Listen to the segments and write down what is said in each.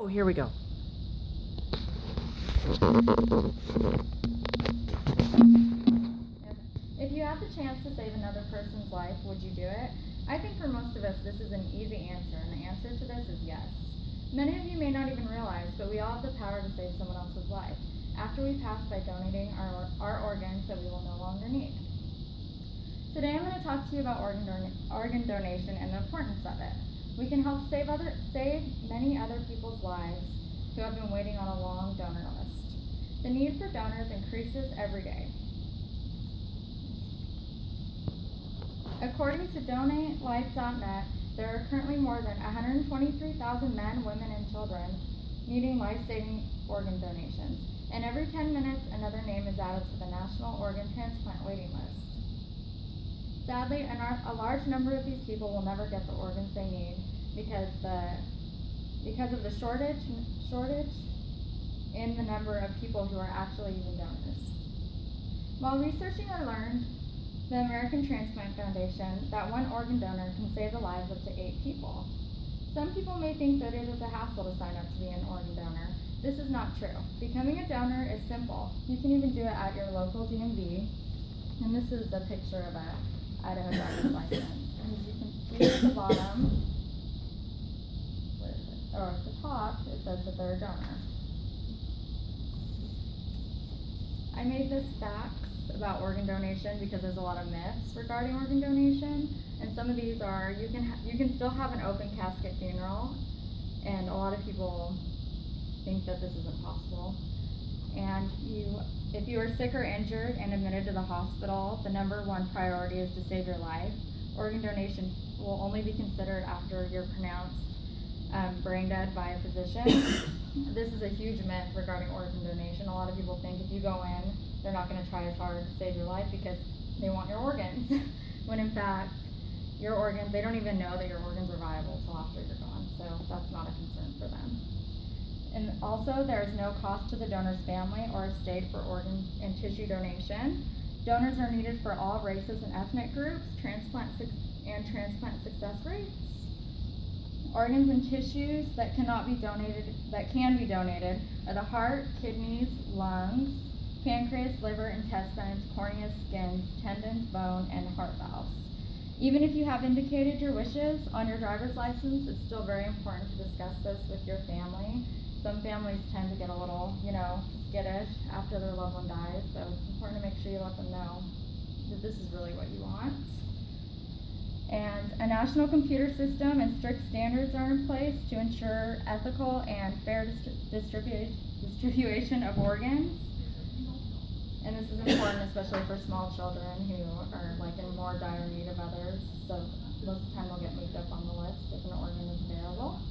Oh, here we go. If you had the chance to save another person's life, would you do it? I think for most of us this is an easy answer, and the answer to this is yes. Many of you may not even realize, but we all have the power to save someone else's life after we pass by donating our organs that we will no longer need. Today I'm going to talk to you about organ donation and the importance of it. We can help save many other people's lives who have been waiting on a long donor list. The need for donors increases every day. According to DonateLife.net, there are currently more than 123,000 men, women, and children needing life-saving organ donations, and every 10 minutes another name is added to the National Organ Transplant waiting list. Sadly, a large number of these people will never get the organs they need because of the shortage in the number of people who are actually even donors. While researching, I learned the American Transplant Foundation that one organ donor can save the lives of up to 8 people. Some people may think that it is a hassle to sign up to be an organ donor. This is not true. Becoming a donor is simple. You can even do it at your local DMV. And this is a picture of an Idaho driver's license. And as you can see at the bottom, or at the top, it says that they're a donor. I made this facts about organ donation because there's a lot of myths regarding organ donation, and some of these are you can still have an open casket funeral, and a lot of people think that this isn't possible. And if you are sick or injured and admitted to the hospital, the number one priority is to save your life. Organ donation will only be considered after you're pronounced brain dead by a physician. This is a huge myth regarding organ donation. A lot of people think if you go in, they're not going to try as hard to save your life because they want your organs. When in fact, your organs, they don't even know that your organs are viable until after you're gone. So that's not a concern for them. And also, there is no cost to the donor's family or estate for organ and tissue donation. Donors are needed for all races and ethnic groups, transplant success rates. Organs and tissues that can be donated are the heart, kidneys, lungs, pancreas, liver, intestines, corneas, skins, tendons, bone, and heart valves. Even if you have indicated your wishes on your driver's license, it's still very important to discuss this with your family. Some families tend to get a little, skittish after their loved one dies, so it's important to make sure you let them know that this is really what you want. And a national computer system and strict standards are in place to ensure ethical and fair distribution of organs. And this is important, especially for small children who are in more dire need of others. So most of the time they'll get moved up on the list if an organ is available.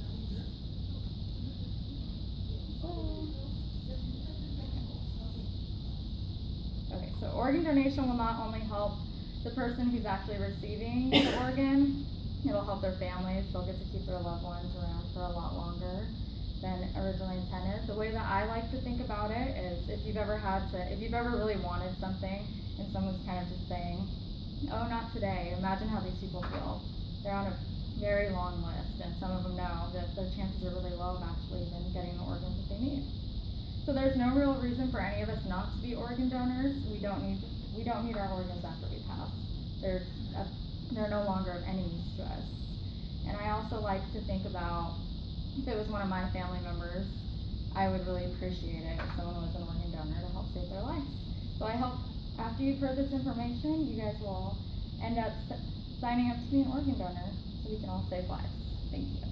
So organ donation will not only help the person who's actually receiving the organ, it'll help their families. They'll get to keep their loved ones around for a lot longer than originally intended. The way that I like to think about it is if you've ever really wanted something and someone's kind of just saying, oh, not today, imagine how these people feel. They're on a very long list, and some of them know that their chances are really low of actually even getting the organs that they need. So there's no real reason for any of us not to be organ donors. We don't need our organs after we pass. They're no longer of any use to us. And I also like to think about if it was one of my family members, I would really appreciate it if someone was an organ donor to help save their lives. So I hope after you've heard this information, you guys will end up signing up to be an organ donor so we can all save lives. Thank you.